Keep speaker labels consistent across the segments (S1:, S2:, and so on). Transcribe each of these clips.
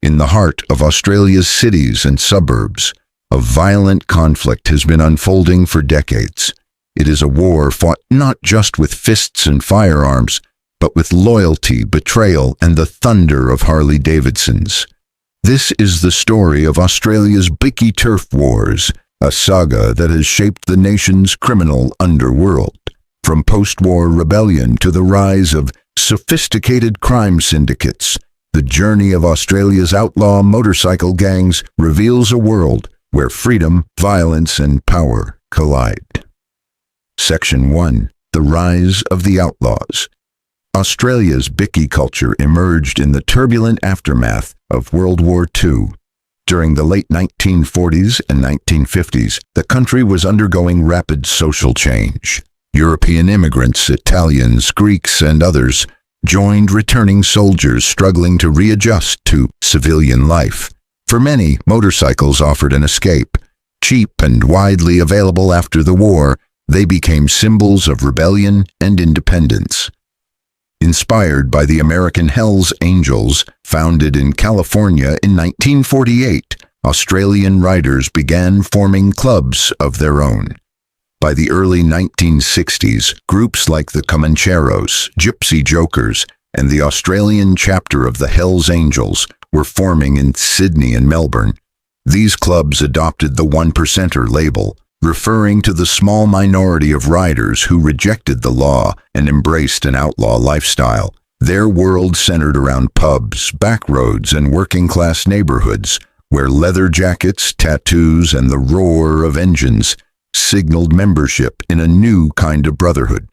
S1: In the heart of Australia's cities and suburbs, a violent conflict has been unfolding for decades. It is a war fought not just with fists and firearms, but with loyalty, betrayal, and the thunder of Harley-Davidsons. This is the story of Australia's Bikie turf wars, a saga that has shaped the nation's criminal underworld. From post-war rebellion to the rise of sophisticated crime syndicates, the journey of Australia's outlaw motorcycle gangs reveals a world where freedom, violence, and power collide. Section 1. The Rise of the Outlaws. Australia's Bikie culture emerged in the turbulent aftermath of World War II. During the late 1940s and 1950s, the country was undergoing rapid social change. European immigrants, Italians, Greeks, and others joined returning soldiers struggling to readjust to civilian life. For many, motorcycles offered an escape. Cheap and widely available after the war, they became symbols of rebellion and independence. Inspired by the American Hells Angels, founded in California in 1948, Australian riders began forming clubs of their own. By the early 1960s, groups like the Comancheros, Gypsy Jokers, and the Australian chapter of the Hells Angels were forming in Sydney and Melbourne. These clubs adopted the one-percenter label, referring to the small minority of riders who rejected the law and embraced an outlaw lifestyle. Their world centered around pubs, back roads, and working-class neighborhoods, where leather jackets, tattoos, and the roar of engines signaled membership in a new kind of brotherhood.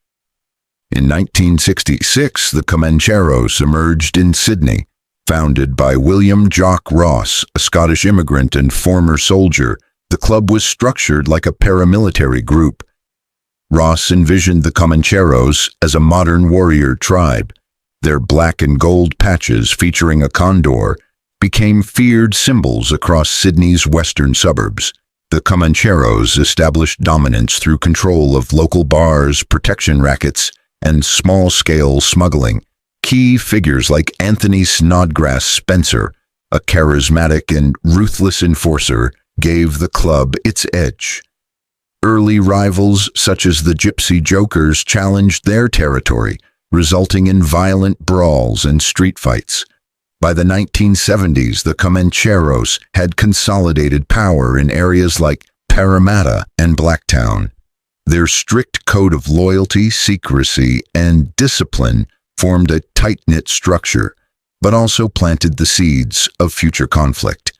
S1: In 1966, the Comancheros emerged in Sydney. Founded by William Jock Ross, a Scottish immigrant and former soldier, the club was structured like a paramilitary group. Ross envisioned the Comancheros as a modern warrior tribe. Their black and gold patches featuring a condor became feared symbols across Sydney's western suburbs. The Comancheros established dominance through control of local bars, protection rackets, and small-scale smuggling. Key figures like Anthony Snodgrass Spencer, a charismatic and ruthless enforcer, gave the club its edge. Early rivals such as the Gypsy Jokers challenged their territory, resulting in violent brawls and street fights. By the 1970s, the Comancheros had consolidated power in areas like Parramatta and Blacktown. Their strict code of loyalty, secrecy, and discipline formed a tight-knit structure, but also planted the seeds of future conflict.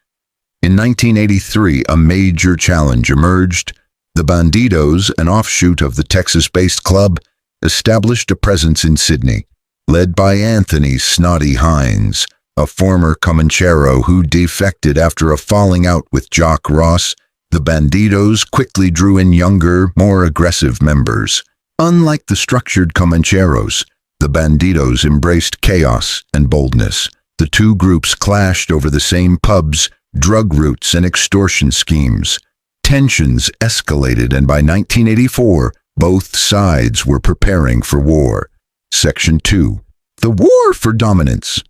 S1: In 1983, a major challenge emerged. The Bandidos, an offshoot of the Texas-based club, established a presence in Sydney, led by Anthony "Snotty" Hines, a former Comanchero who defected after a falling out with Jock Ross. The Bandidos quickly drew in younger, more aggressive members. Unlike the structured Comancheros, the Bandidos embraced chaos and boldness. The two groups clashed over the same pubs, drug routes, and extortion schemes. Tensions escalated, and by 1984, both sides were preparing for war. Section 2. The War for Dominance.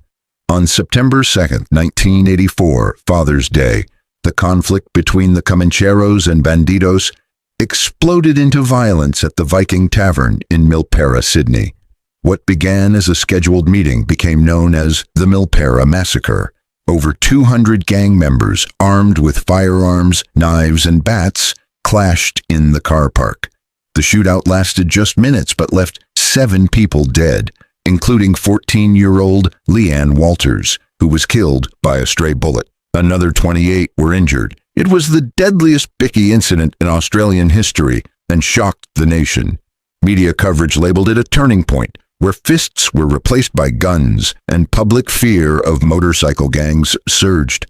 S1: On September 2, 1984, Father's Day, the conflict between the Comancheros and Bandidos exploded into violence at the Viking Tavern in Milperra, Sydney. What began as a scheduled meeting became known as the Milperra Massacre. Over 200 gang members, armed with firearms, knives, and bats, clashed in the car park. The shootout lasted just minutes but left 7 people dead, including 14-year-old Leanne Walters, who was killed by a stray bullet. Another 28 were injured. It was the deadliest Bikie incident in Australian history and shocked the nation. Media coverage labeled it a turning point, where fists were replaced by guns and public fear of motorcycle gangs surged.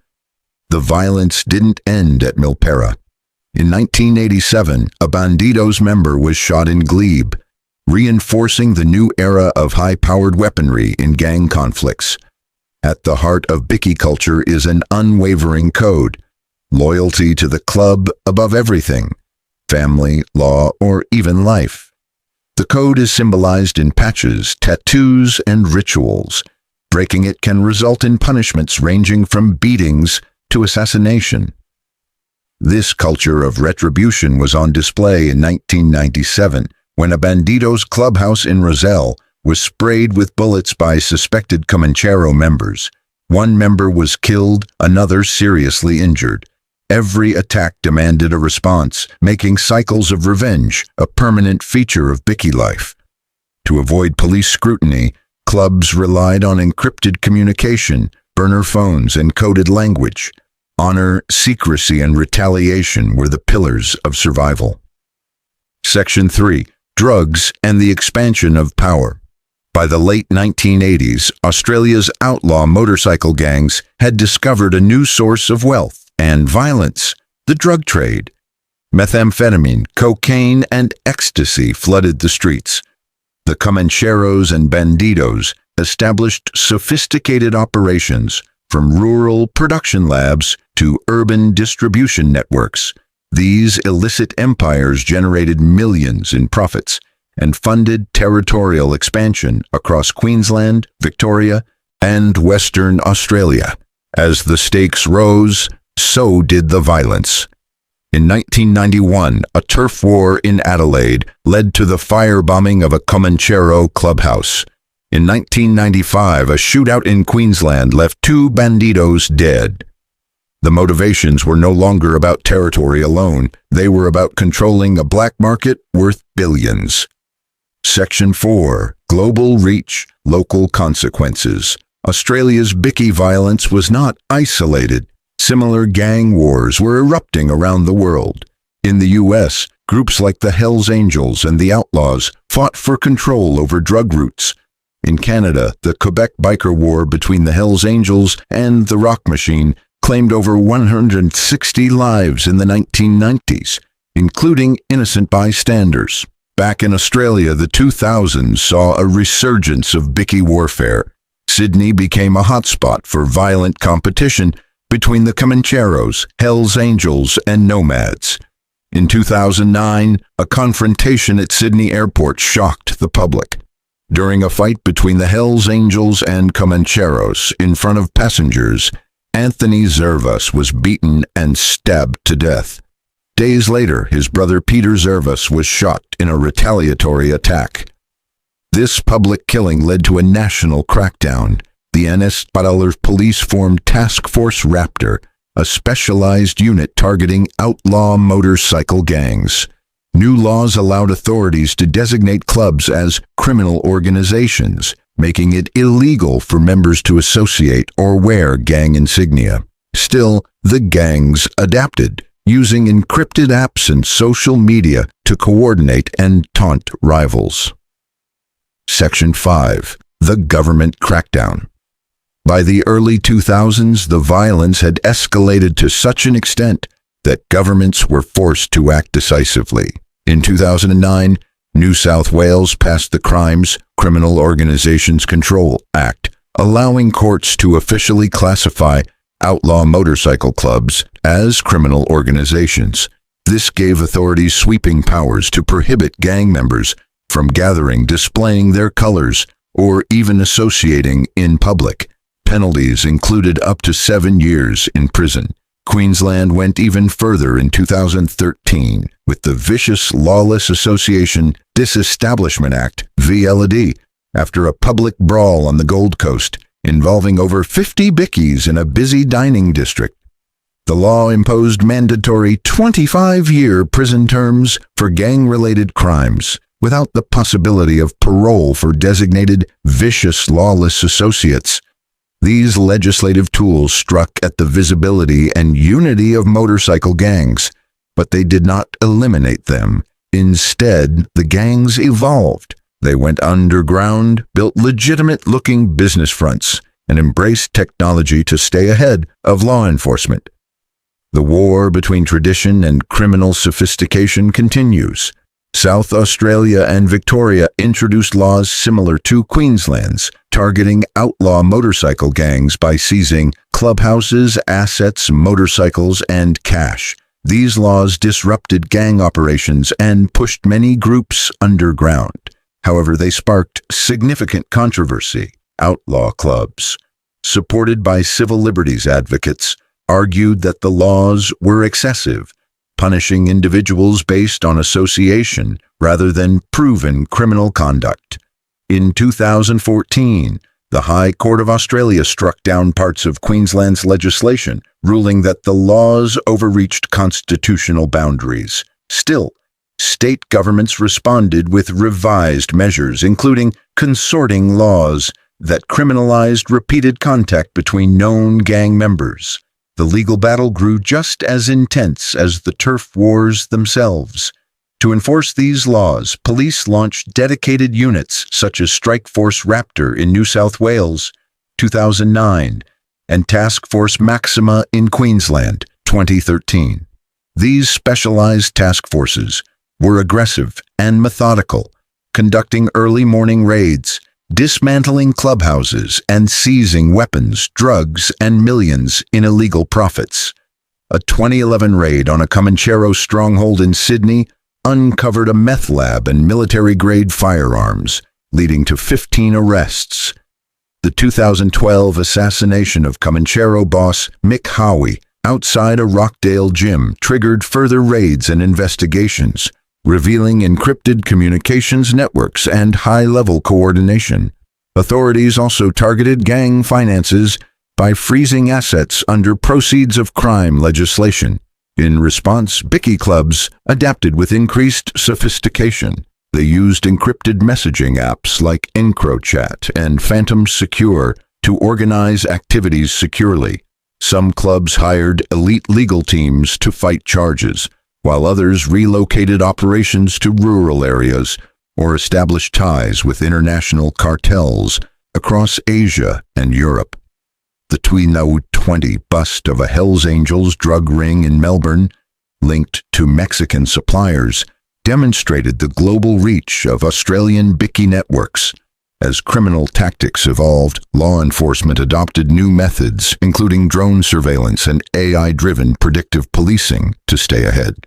S1: The violence didn't end at Milperra. In 1987, a Bandidos member was shot in Glebe, reinforcing the new era of high-powered weaponry in gang conflicts. At the heart of Bikie culture is an unwavering code: loyalty to the club above everything, family, law, or even life. The code is symbolized in patches, tattoos, and rituals. Breaking it can result in punishments ranging from beatings to assassination. This culture of retribution was on display in 1997 when a bandidos clubhouse in Roselle was sprayed with bullets by suspected Comanchero members. One member was killed, another seriously injured. Every attack demanded a response, making cycles of revenge a permanent feature of Bikie life. To avoid police scrutiny, clubs relied on encrypted communication, burner phones, and coded language. Honor, secrecy, and retaliation were the pillars of survival. Section 3. Drugs and the expansion of power. By the late 1980s, Australia's outlaw motorcycle gangs had discovered a new source of wealth and violence: the drug trade. Methamphetamine, cocaine, and ecstasy flooded the streets. The Comancheros and bandidos established sophisticated operations, from rural production labs to urban distribution networks. These illicit empires generated millions in profits and funded territorial expansion across Queensland, Victoria, and Western Australia. As the stakes rose, so did the violence. In 1991, a turf war in Adelaide led to the firebombing of a Comanchero clubhouse. In 1995, a shootout in Queensland left 2 bandidos dead. The motivations were no longer about territory alone. They were about controlling a black market worth billions. Section 4. Global reach, local consequences. Australia's Bikie violence was not isolated. Similar gang wars were erupting around the world. In the U.S., groups like the Hells Angels and the Outlaws fought for control over drug routes. In Canada, the Quebec biker war between the Hells Angels and the Rock Machine claimed over 160 lives in the 1990s, including innocent bystanders. Back in Australia, the 2000s saw a resurgence of Bikie warfare. Sydney became a hotspot for violent competition between the Comancheros, Hells Angels, and Nomads. In 2009, a confrontation at Sydney Airport shocked the public. During a fight between the Hells Angels and Comancheros in front of passengers, Anthony Zervas was beaten and stabbed to death. Days later, his brother Peter Zervas was shot in a retaliatory attack. This public killing led to a national crackdown. The NS Paraler police formed Task Force Raptor, a specialized unit targeting outlaw motorcycle gangs. New laws allowed authorities to designate clubs as criminal organizations, making it illegal for members to associate or wear gang insignia. Still, the gangs adapted, using encrypted apps and social media to coordinate and taunt rivals. Section 5. The government crackdown. By the early 2000s, the violence had escalated to such an extent that governments were forced to act decisively. In 2009, New South Wales passed the Criminal Organisations Control Act, allowing courts to officially classify outlaw motorcycle clubs as criminal organizations. This gave authorities sweeping powers to prohibit gang members from gathering, displaying their colors, or even associating in public. Penalties included up to 7 years in prison. Queensland went even further in 2013 with the Vicious Lawless Association Disestablishment Act, VLAD, after a public brawl on the Gold Coast involving over 50 bikies in a busy dining district. The law imposed mandatory 25-year prison terms for gang-related crimes, without the possibility of parole for designated vicious lawless associates. These legislative tools struck at the visibility and unity of motorcycle gangs, but they did not eliminate them. Instead, the gangs evolved. They went underground, built legitimate-looking business fronts, and embraced technology to stay ahead of law enforcement. The war between tradition and criminal sophistication continues. South Australia and Victoria introduced laws similar to Queensland's, targeting outlaw motorcycle gangs by seizing clubhouses, assets, motorcycles, and cash. These laws disrupted gang operations and pushed many groups underground. However, they sparked significant controversy. outlaw clubs, supported by civil liberties advocates, argued that the laws were excessive, punishing individuals based on association rather than proven criminal conduct. In 2014, the High Court of Australia struck down parts of Queensland's legislation, ruling that the laws overreached constitutional boundaries. Still, state governments responded with revised measures, including consorting laws that criminalized repeated contact between known gang members. The legal battle grew just as intense as the turf wars themselves. To enforce these laws, police launched dedicated units such as Strike Force Raptor in New South Wales, 2009, and Task Force Maxima in Queensland, 2013. These specialized task forces were aggressive and methodical, conducting early morning raids, dismantling clubhouses, and seizing weapons, drugs, and millions in illegal profits. A 2011 raid on a Comanchero stronghold in Sydney uncovered a meth lab and military-grade firearms, leading to 15 arrests. The 2012 assassination of Comanchero boss Mick Howie outside a Rockdale gym triggered further raids and investigations, revealing encrypted communications networks and high-level coordination. Authorities also targeted gang finances by freezing assets under proceeds of crime legislation. In response, Bikie clubs adapted with increased sophistication. They used encrypted messaging apps like EncroChat and Phantom Secure to organize activities securely. Some clubs hired elite legal teams to fight charges, while others relocated operations to rural areas or established ties with international cartels across Asia and Europe. The 2020 bust of a Hells Angels drug ring in Melbourne, linked to Mexican suppliers, demonstrated the global reach of Australian Bikie networks. As criminal tactics evolved, law enforcement adopted new methods, including drone surveillance and AI-driven predictive policing, to stay ahead.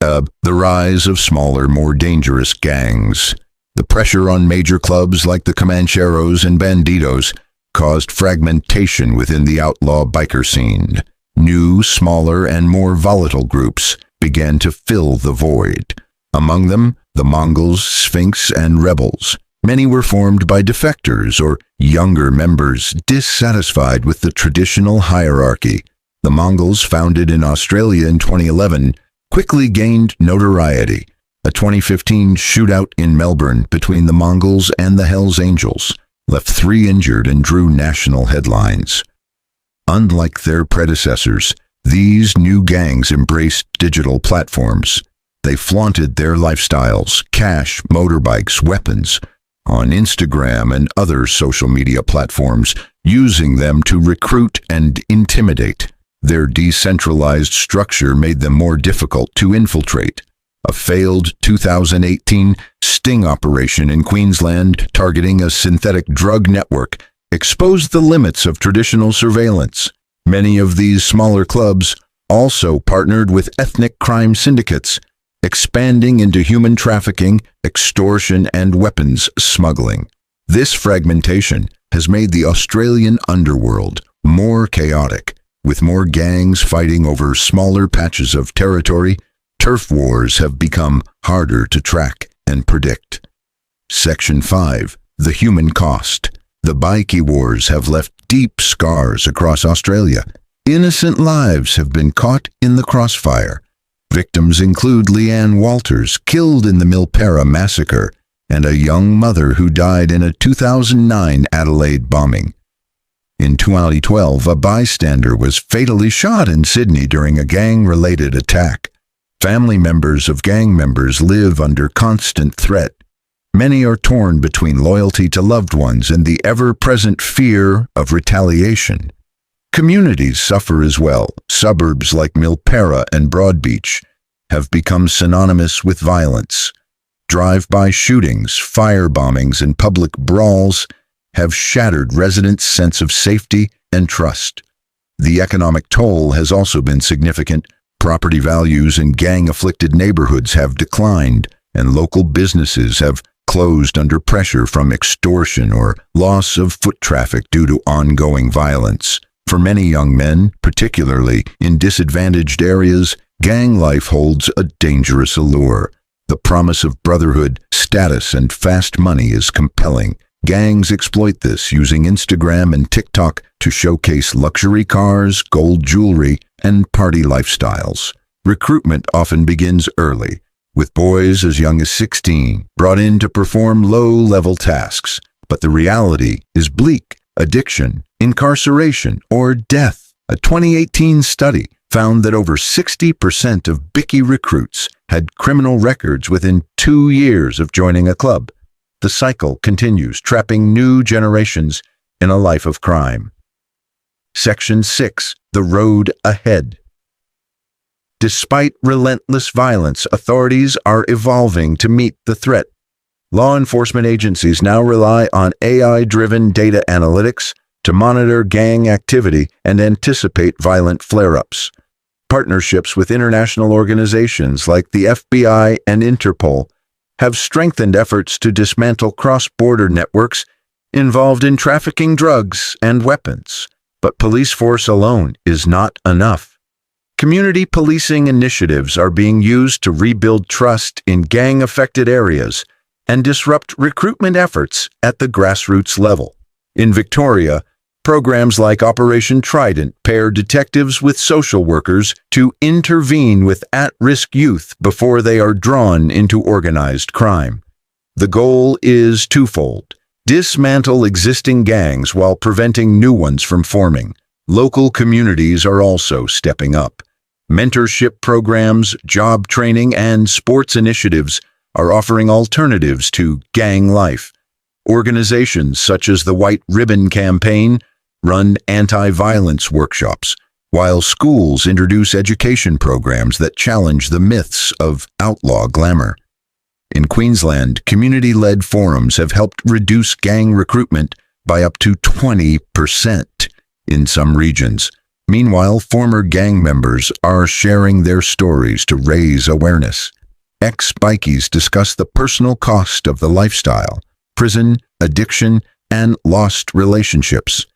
S1: The rise of smaller, more dangerous gangs. The pressure on major clubs like the Comancheros and Bandidos caused fragmentation within the outlaw biker scene. New, smaller, and more volatile groups began to fill the void. Among them, the Mongols, Sphinx, and Rebels. Many were formed by defectors or younger members dissatisfied with the traditional hierarchy. The Mongols, founded in Australia in 2011, quickly gained notoriety. A 2015 shootout in Melbourne between the Mongols and the Hells Angels left 3 injured and drew national headlines. Unlike their predecessors, these new gangs embraced digital platforms. They flaunted their lifestyles, cash, motorbikes, weapons, on Instagram and other social media platforms, using them to recruit and intimidate. Their decentralized structure made them more difficult to infiltrate. A failed 2018 sting operation in Queensland targeting a synthetic drug network exposed the limits of traditional surveillance. Many of these smaller clubs also partnered with ethnic crime syndicates, expanding into human trafficking, extortion, and weapons smuggling. This fragmentation has made the Australian underworld more chaotic, with more gangs fighting over smaller patches of territory. Turf wars have become harder to track and predict. Section 5. The human cost. The Bikie wars have left deep scars across Australia. Innocent lives have been caught in the crossfire. Victims include Leanne Walters, killed in the Milpera massacre, and a young mother who died in a 2009 Adelaide bombing. In 2012, a bystander was fatally shot in Sydney during a gang-related attack. Family members of gang members live under constant threat. Many are torn between loyalty to loved ones and the ever-present fear of retaliation. Communities suffer as well. Suburbs like Milpera and Broadbeach have become synonymous with violence. Drive-by shootings, fire bombings, and public brawls have shattered residents' sense of safety and trust. The economic toll has also been significant. Property values in gang-afflicted neighborhoods have declined, and local businesses have closed under pressure from extortion or loss of foot traffic due to ongoing violence. For many young men, particularly in disadvantaged areas, gang life holds a dangerous allure. The promise of brotherhood, status, and fast money is compelling. Gangs exploit this using Instagram and TikTok to showcase luxury cars, gold jewelry, and party lifestyles. Recruitment often begins early, with boys as young as 16 brought in to perform low-level tasks. But the reality is bleak: addiction, incarceration, or death. A 2018 study found that over 60% of Bikie recruits had criminal records within 2 years of joining a club. The cycle continues, trapping new generations in a life of crime. Section 6. The road ahead. Despite relentless violence, authorities are evolving to meet the threat. Law enforcement agencies now rely on AI-driven data analytics to monitor gang activity and anticipate violent flare-ups. Partnerships with international organizations like the FBI and Interpol have strengthened efforts to dismantle cross-border networks involved in trafficking drugs and weapons. But police force alone is not enough. Community policing initiatives are being used to rebuild trust in gang-affected areas and disrupt recruitment efforts at the grassroots level. In Victoria, programs like Operation Trident pair detectives with social workers to intervene with at-risk youth before they are drawn into organized crime. The goal is twofold: dismantle existing gangs while preventing new ones from forming. Local communities are also stepping up. Mentorship programs, job training, and sports initiatives are offering alternatives to gang life. Organizations such as the White Ribbon Campaign run anti-violence workshops, while schools introduce education programs that challenge the myths of outlaw glamour. In Queensland, community-led forums have helped reduce gang recruitment by up to 20% in some regions. Meanwhile, former gang members are sharing their stories to raise awareness. Ex-bikies discuss the personal cost of the lifestyle, prison, addiction, and lost relationships.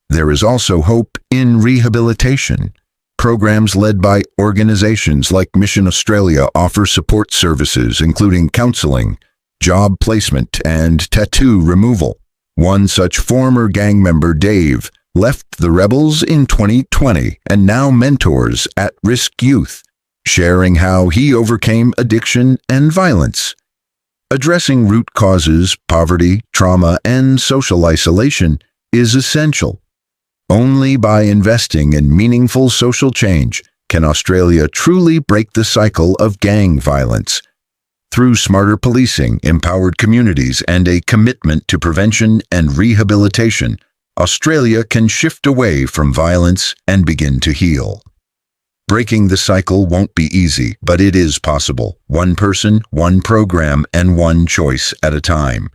S1: There is also hope in rehabilitation. Programs led by organizations like Mission Australia offer support services including counseling, job placement, and tattoo removal. One such former gang member, Dave, left the rebels in 2020 and now mentors at-risk youth, sharing how he overcame addiction and violence. Addressing root causes, poverty, trauma, and social isolation is essential. Only by investing in meaningful social change can Australia truly break the cycle of gang violence. Through smarter policing, empowered communities, and a commitment to prevention and rehabilitation, Australia can shift away from violence and begin to heal. Breaking the cycle won't be easy, but it is possible. One person, one program, and one choice at a time.